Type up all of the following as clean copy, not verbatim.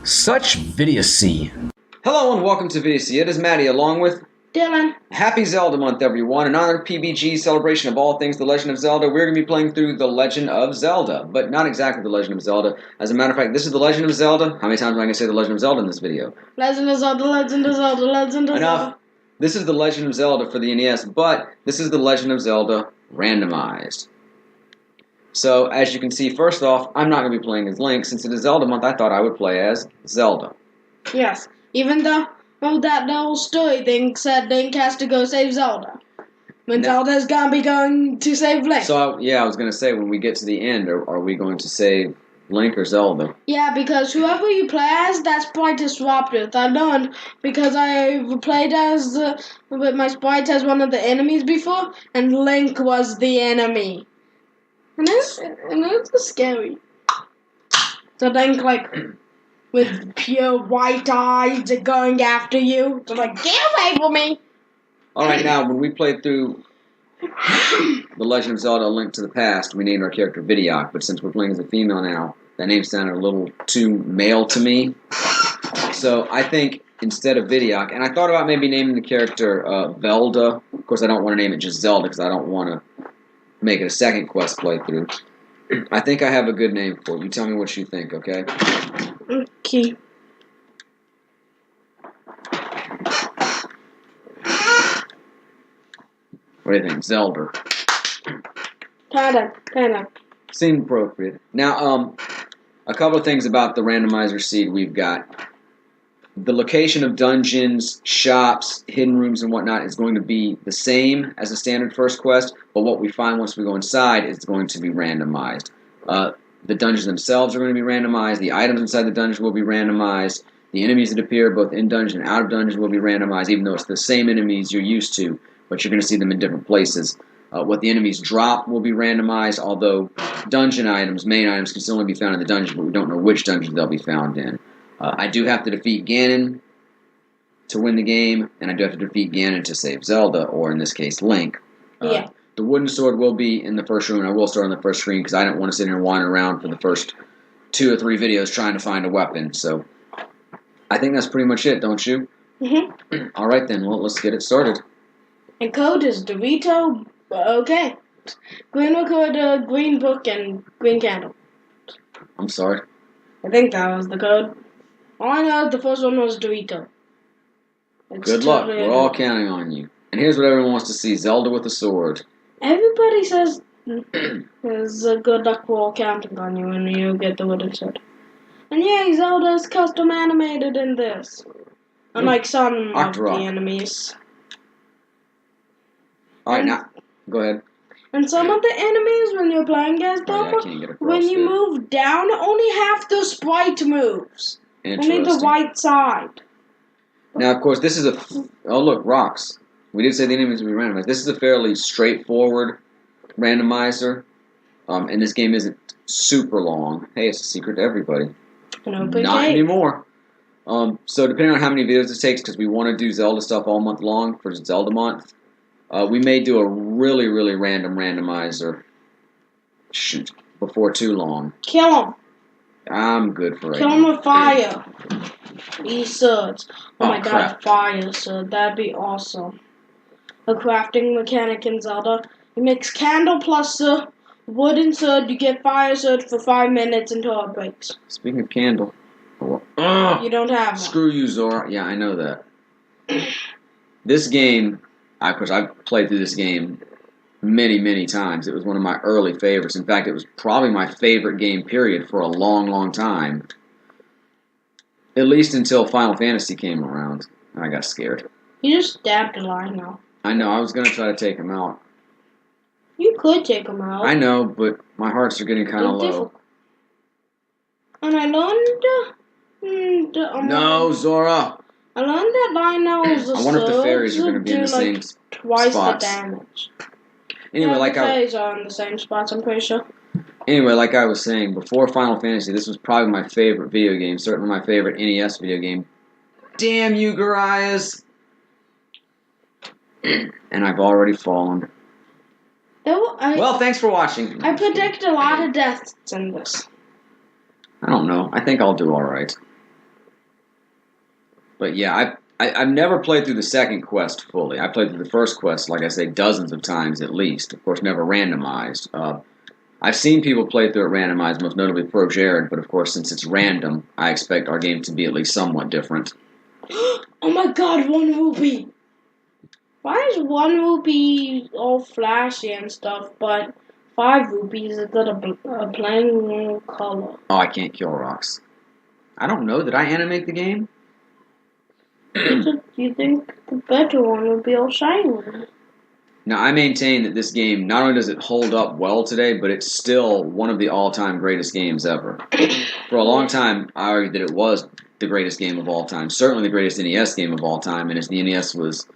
Such Vidiocy. Hello and welcome to Vidiocy. It is Matty along with Dylan. Happy Zelda Month, everyone. In honor of PBG celebration of all things The Legend of Zelda, we're going to be playing through The Legend of Zelda. But not exactly The Legend of Zelda. As a matter of fact, this is The Legend of Zelda. How many times am I going to say The Legend of Zelda in this video? Legend of Zelda, Legend of Zelda, Legend of Enough. Zelda. This is The Legend of Zelda for the NES, but this is The Legend of Zelda Randomized. So, as you can see, first off, I'm not going to be playing as Link. Since it is Zelda Month, I thought I would play as Zelda. Yes, even though that whole story thing said Link has to go save Zelda. When Zelda's gonna be going to save Link. So, yeah, I was going to say, when we get to the end, are we going to save Link or Zelda? Yeah, because whoever you play as, that sprite is swapped with. I know because I played as with my sprite as one of the enemies before, and Link was the enemy. And it's scary. So Link, with pure white eyes going after you. So get away from me! Alright, now, when we played through The Legend of Zelda: A Link to the Past, we named our character Vidiotic, but since we're playing as a female now, that name sounded a little too male to me. So I think instead of Vidiotic, and I thought about maybe naming the character Velda. Of course, I don't want to name it just Zelda because I don't want to make it a second quest playthrough. I think I have a good name for it. You tell me what you think, okay? Okay. What do you think? Zelda. Kinda. Seemed appropriate. Now, a couple of things about the randomizer seed we've got. The location of dungeons, shops, hidden rooms, and whatnot is going to be the same as a standard first quest, but what we find once we go inside is going to be randomized. The dungeons themselves are going to be randomized. The items inside the dungeon will be randomized. The enemies that appear both in dungeon and out of dungeon will be randomized, even though it's the same enemies you're used to, but you're going to see them in different places. What the enemies drop will be randomized, although dungeon items, main items, can still only be found in the dungeon, but we don't know which dungeon they'll be found in. I do have to defeat Ganon to win the game, and I do have to defeat Ganon to save Zelda, or in this case, Link. Yeah. The wooden sword will be in the first room, and I will start on the first screen because I don't want to sit here and wander around for the first 2 or 3 videos trying to find a weapon. So I think that's pretty much it, don't you? Mm-hmm. All right, then. Well, let's get it started. And code is Dorito. Okay. Green recorder, green book, and green candle. I'm sorry. I think that was the code. All I know is the first one was Dorito. Good luck. We're all counting on you. And here's what everyone wants to see. Zelda with a sword. Everybody says there's good luck, we're all counting on you when you get the wooden sword. And yeah, Zelda's custom animated in this. Unlike some of the enemies. Alright, now, go ahead. And some of the enemies, when you're playing as them, when you move down, only half the sprite moves. Only the right side. Now, of course, this is a... Oh, look, rocks. We did say the enemies would be randomized. This is a fairly straightforward randomizer. And this game isn't super long. Hey, it's a secret to everybody. Not anymore. So, depending on how many videos it takes, because we want to do Zelda stuff all month long for Zelda Month, we may do a really, really random randomizer. Shoot, before too long. Kill him. I'm good for it. Kill him with fire. These swords. Oh my god, fire sword. That'd be awesome. A crafting mechanic in Zelda. You mix candle plus wooden sword, you get fire sword for 5 minutes until it breaks. Speaking of candle. You don't have one. Screw you, Zora. Yeah, I know that. This game, of course, I've played through this game many, many times. It was one of my early favorites. In fact, it was probably my favorite game, period, for a long, long time. At least until Final Fantasy came around. I got scared. You just stabbed a line now. I know. I was going to try to take him out. You could take him out. I know, but my hearts are getting kind of low. And I learned... no, Zora! I learned that Lionel's I wonder if the fairies are going to be in the same twice spots. the damage. Anyway, the fairies are in the same spots, I'm pretty sure. Anyway, like I was saying, before Final Fantasy, this was probably my favorite video game, certainly my favorite NES video game. Damn you, GRRL! And I've already fallen. Well, thanks for watching. I predict a lot of deaths in this. I don't know. I think I'll do alright. But yeah, I've never played through the second quest fully. I played through the first quest, like I say, dozens of times at least. Of course, never randomized. I've seen people play through it randomized, most notably Pro Jared, but of course, since it's random, I expect our game to be at least somewhat different. Oh my god, 1 rupee! Why is 1 rupee all flashy and stuff, but 5 rupees is got a plain color? Oh, I can't kill rocks. I don't know. Did I animate the game? You think the better one would be all shiny? Now, I maintain that this game, not only does it hold up well today, but it's still one of the all-time greatest games ever. For a long time, I argued that it was the greatest game of all time, certainly the greatest NES game of all time, and as the NES was,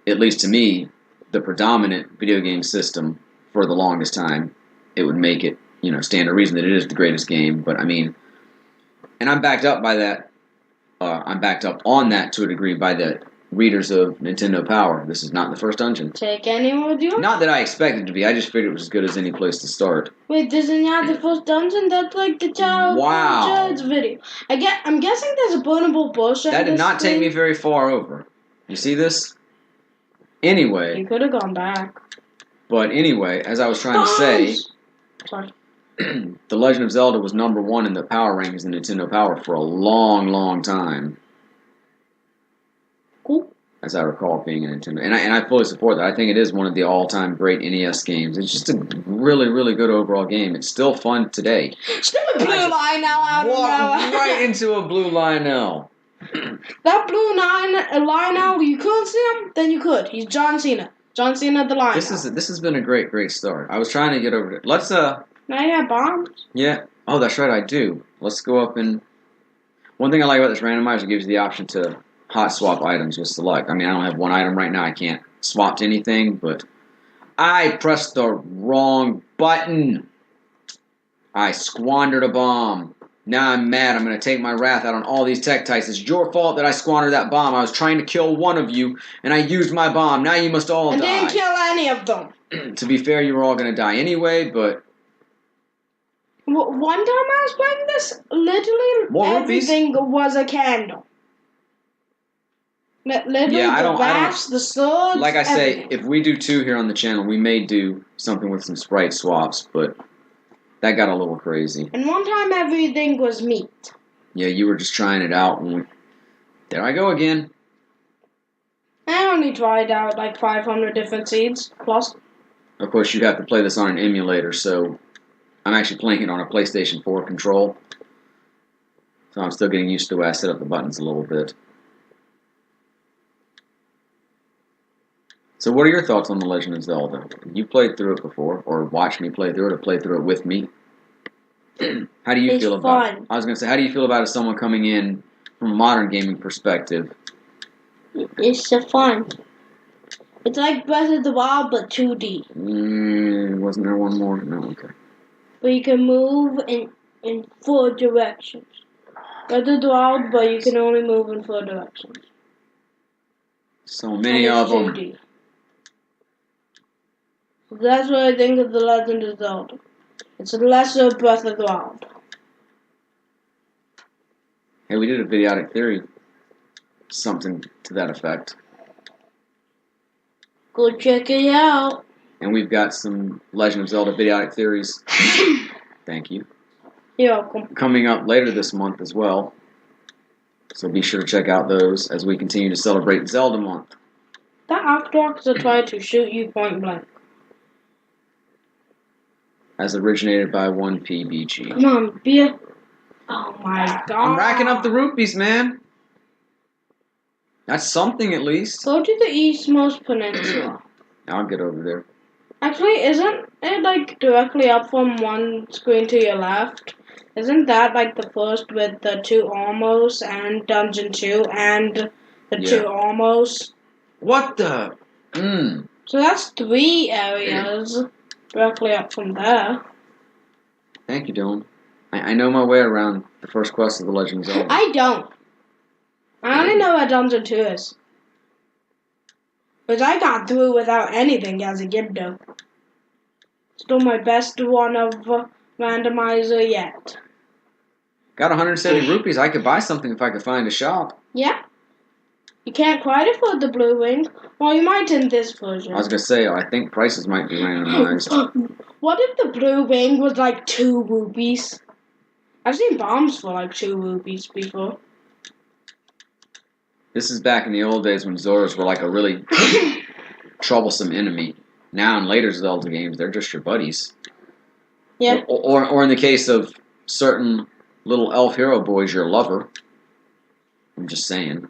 at least to me, the predominant video game system for the longest time, it would make it, stand to reason that it is the greatest game, but I mean, and I'm backed up by that, I'm backed up on that to a degree by the readers of Nintendo Power. This is not the first dungeon. Take anyone with you? Not that I expected it to be. I just figured it was as good as any place to start. Wait, isn't that the first dungeon? That's like the child's video. I'm guessing there's a burnable bush. That did not take me very far over. You see this? Anyway. You could have gone back. But anyway, as I was trying to say, sorry. The Legend of Zelda was #1 in the power rankings in Nintendo Power for a long, long time. Cool. As I recall being a Nintendo. And I fully support that. I think it is one of the all-time great NES games. It's just a really, really good overall game. It's still fun today. Stupid blue Lionel out of nowhere. Right into a blue Lionel. That blue Lionel, you couldn't see him? Then you could. He's John Cena. John Cena the Lionel. This has been a great, great start. I was trying to get over it. Let's, Now you have bombs? Yeah. Oh, that's right, I do. Let's go up and... One thing I like about this randomizer, it gives you the option to hot swap items with select. I mean, I don't have one item right now. I can't swap to anything, but I pressed the wrong button. I squandered a bomb. Now I'm mad. I'm going to take my wrath out on all these Tektites. It's your fault that I squandered that bomb. I was trying to kill one of you, and I used my bomb. Now you must all die. I didn't kill any of them. To be fair, you were all going to die anyway, but... One time I was playing this, literally everything was a candle. Literally, the bats, the swords, like I say, everything. if we do 2 here on the channel, we may do something with some sprite swaps, but that got a little crazy. And one time everything was meat. Yeah, you were just trying it out. There I go again. I only tried out like 500 different seeds, plus. Of course, you have to play this on an emulator, so I'm actually playing it on a PlayStation 4 control. So I'm still getting used to the way I set up the buttons a little bit. So what are your thoughts on The Legend of Zelda? You played through it before, or watched me play through it, or played through it with me. How do you feel about it? I was going to say, how do you feel about it as someone coming in from a modern gaming perspective? It's fun. It's like Breath of the Wild, but 2D. Wasn't there one more? No, okay. But you can move in 4 directions. Breath of the Wild, but you can only move in 4 directions. So many of them. 2D. That's what I think of The Legend of Zelda. It's a lesser Breath of the Wild. Hey, we did a Vidiotic theory. Something to that effect. Go check it out. And we've got some Legend of Zelda Vidiotic theories. Thank you. You're welcome. Coming up later this month as well. So be sure to check out those as we continue to celebrate Zelda Month. That Octorks are trying to shoot you point blank. As originated by 1PBG. Come on, beer. Oh my god. I'm racking up the rupees, man. That's something at least. Go to the eastmost peninsula. I'll get over there. Actually, isn't it like directly up from one screen to your left? Isn't that like the first with the 2 almost and Dungeon 2 and the 2 almost? What the? So that's 3 areas directly up from there. Thank you, Dylan. I know my way around the first quest of The Legend of Zelda. I don't. I only know where Dungeon 2 is. Which I got through without anything as a kid, though. Still my best one of randomizer yet. Got 170 rupees. I could buy something if I could find a shop. Yeah. You can't quite afford the blue wing. Well, you might in this version. I was gonna say, I think prices might be randomized. What if the blue wing was like 2 rupees? I've seen bombs for like 2 rupees before. This is back in the old days when Zoras were like a really troublesome enemy. Now in later Zelda games, they're just your buddies. Yeah. Or in the case of certain little elf hero boys, your lover. I'm just saying.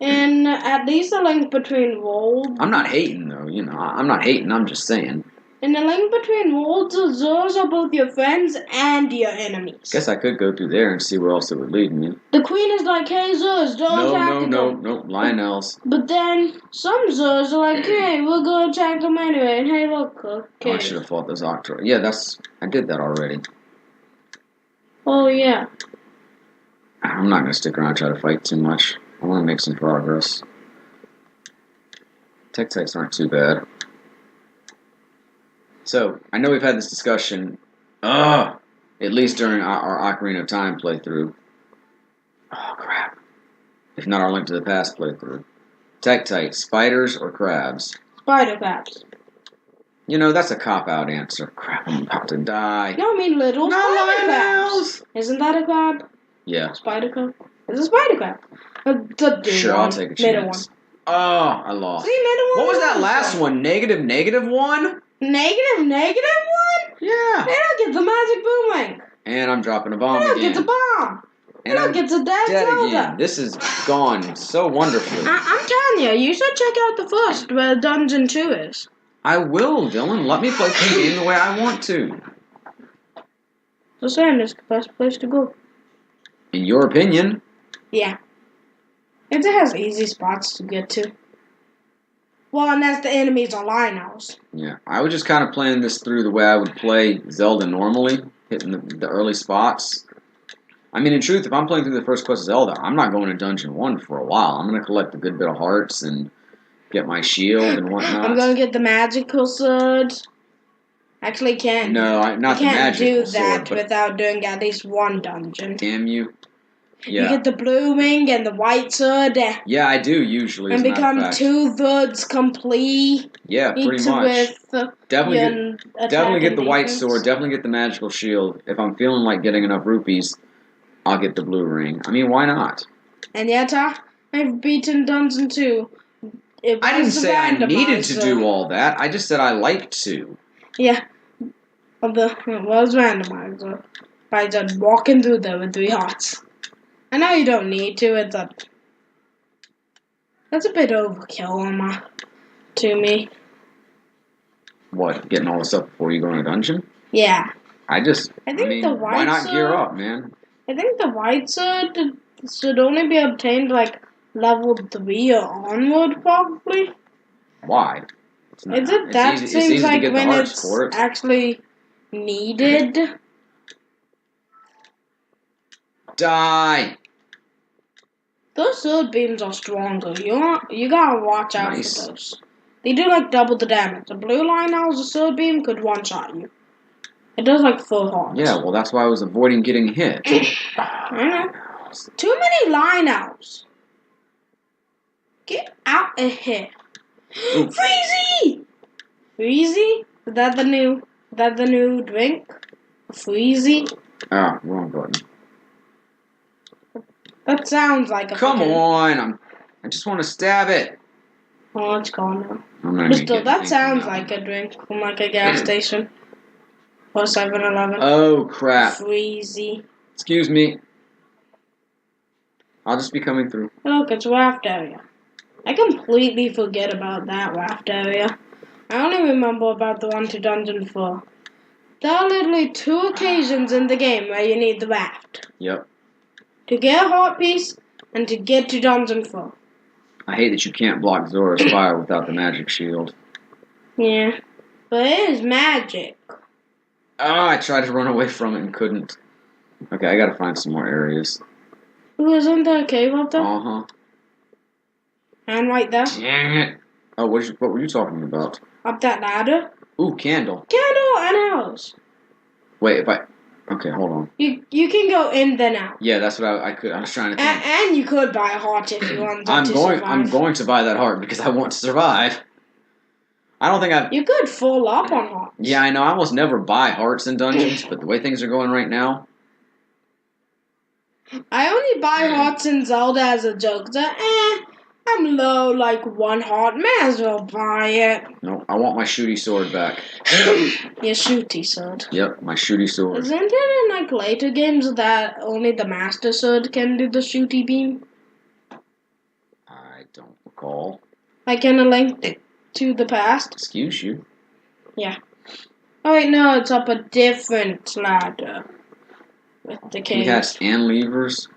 And at least the link between worlds. I'm not hating though, I'm not hating, I'm just saying. In the link between worlds, those are both your friends and your enemies. Guess I could go through there and see where else it would lead me. The queen is like, hey Zuz, don't attack them. No, Lionels. But then some Zuz are like, hey, we're gonna attack them anyway, and hey look, okay. Oh, I should have fought those Octor. Yeah, I did that already. Oh yeah. I'm not gonna stick around and try to fight too much. I want to make some progress. Tech types aren't too bad. So, I know we've had this discussion, at least during our Ocarina of Time playthrough. Oh, crap. If not our Link to the Past playthrough. Tektite, spiders or crabs? Spider crabs. That's a cop-out answer. Crap, I'm about to die. No, I mean little spider crabs. Isn't that a crab? Yeah. Spider crab? It's a spider crab. The sure, one. I'll take a chance. Middle one. Oh, I lost. See, middle one. What was that last one? Negative one? Negative one? Yeah. They don't get the magic boomerang. And I'm dropping a bomb They don't again. get the bomb. And they don't get the dead Zelda. Again. This has gone so wonderfully. I'm telling you should check out the first where Dungeon 2 is. I will, Dylan. Let me play the game the way I want to. The sand is the best place to go. In your opinion? Yeah. It has easy spots to get to. Well, unless the enemies are Lionels. Yeah, I was just kind of playing this through the way I would play Zelda normally, hitting the early spots. I mean, in truth, if I'm playing through the first quest of Zelda, I'm not going to Dungeon 1 for a while. I'm going to collect a good bit of hearts and get my shield and whatnot. I'm going to get the magical sword. Actually, can't. No, not the magical sword. You can't do that without doing at least one dungeon. Damn you. Yeah. You get the blue wing and the white sword. Yeah, I do usually. And become 2/3 complete. Yeah, pretty much. Definitely get the white sword. Definitely get the magical shield. If I'm feeling like getting enough rupees, I'll get the blue ring. I mean, why not? And yet, I've beaten Dungeon 2. I didn't say I needed to do all that. I just said I liked to. Yeah. It was randomized. By just walking through there with 3 hearts. I know you don't need to. That's a bit overkill to me. What? Getting all this stuff before you go in a dungeon? Yeah. I think the white why not sword, gear up, man? I think the white sword should only be obtained like level 3 or onward, probably. Why? Seems like when it's actually needed. Die! Those sword beams are stronger. You gotta watch out for those. They do like double the damage. The blue Lionel's sword beam could one-shot you. It does like 4 hearts. Yeah, well that's why I was avoiding getting hit. I know. Too many Lionels. Get out of here. Freezy! Freezy? Is that the new drink? Freezy? Ah, wrong button. That sounds like a Come on! I just want to stab it. Oh, it's gone now. But still, that sounds like a drink from like a gas station. Or 7-Eleven. Oh, crap. Freezy. Excuse me. I'll just be coming through. Look, it's raft area. I completely forget about that raft area. I only remember about the one to Dungeon 4. There are literally 2 occasions in the game where you need the raft. Yep. To get a heart piece, and to get to Dungeon 4. I hate that you can't block Zora's fire without the magic shield. Yeah. But it is magic. Oh, I tried to run away from it and couldn't. Okay, I gotta find some more areas. Ooh, isn't there a cave up there? Uh-huh. And right there. Dang it. Oh, what were you talking about? Up that ladder. Ooh, candle. Candle and house. Wait, if I... Okay, hold on. You can go in then out. Yeah, that's what I could. I was trying to think. And you could buy a heart if you wanted to survive. I'm going to buy that heart because I want to survive. I don't think I've. You could full up on hearts. Yeah, I know. I almost never buy hearts in dungeons, but the way things are going right now. I only buy hearts in Zelda as a joke. I'm low, like 1 heart. May as well buy it. No, I want my shooty sword back. Your shooty sword. Yep, my shooty sword. Isn't it in like later games that only the master sword can do the shooty beam? I don't recall. Like in A Link to the Past? Excuse you. Yeah. Oh wait, no, it's up a different ladder. With the king. Keyhats and levers.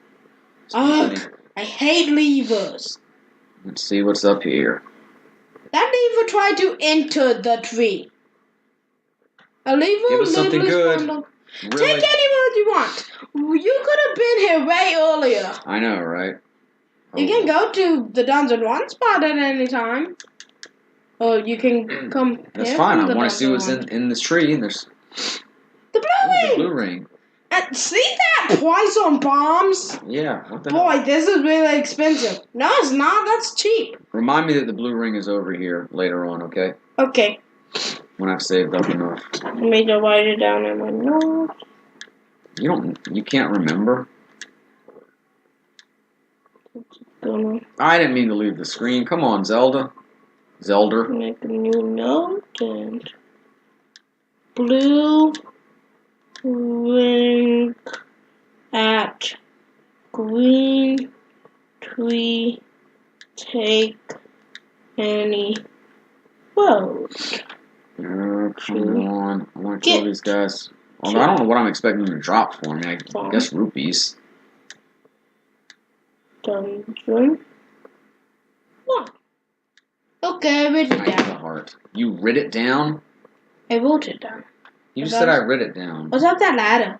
Ugh, I hate levers. Let's see what's up here. That lever tried to enter the tree. A lever Give us something good. Really? Really? Take any road you want. You could have been here way earlier. I know, right? You can go to the dungeon 1 spot at any time. Or you can come That's here fine. from I the want to see what's dungeon in this tree. And there's The blue ring! the blue ring. See that price on bombs? Yeah. What the hell? Boy, this is really expensive. No, it's not. That's cheap. Remind me that the blue ring is over here later on, okay? Okay. When I've saved up enough. Let me just write it down in my notes. You can't remember? Gonna I didn't mean to leave the screen. Come on, Zelda. Zelda. make a new note and blue ring at green tree take any road. Come on. I want to kill these guys. Although I don't know what I'm expecting them to drop for me. I guess rupees. Dungeon 1. Okay, I wrote it Knight of the down. heart. You writ it down? I wrote it down. You just said I writ it down. What's up that ladder?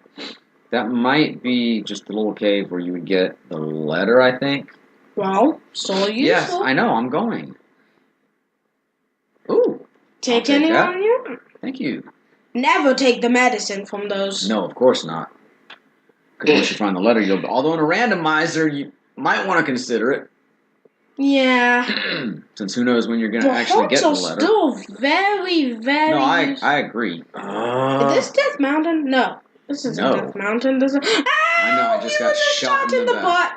That might be just the little cave where you would get the letter, I think. Well, so useful. Yes, I know. I'm going. Ooh. Take I'll take anyone that. you want. Thank you. Never take the medicine from those. No, of course not. Because once you find the letter, you'll... Although in a randomizer, you might want to consider it. Yeah. Since who knows when you're going to actually get the hearts letter. are still very, very... No, I agree. Is this Death Mountain? No. This isn't No. Death Mountain. This is... I know, I just got shot in the back. butt.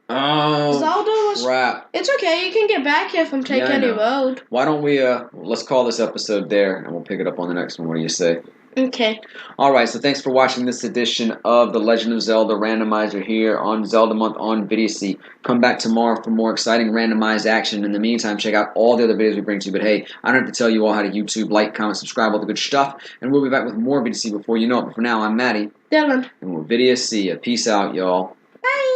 Oh, Zelda was... crap. It's okay. You can get back here from Take Any Road. Why don't we, let's call this episode there, and we'll pick it up on the next one. What do you say? Okay. Alright, so thanks for watching this edition of The Legend of Zelda Randomizer here on Zelda Month on Vidiocy. Come back tomorrow for more exciting randomized action. In the meantime, check out all the other videos we bring to you. But hey, I don't have to tell you all how to YouTube, like, comment, subscribe, all the good stuff. And we'll be back with more Vidiocy before you know it. But for now, I'm Matty. Dylan. And we'll Vidiocy ya. Peace out, y'all. Bye.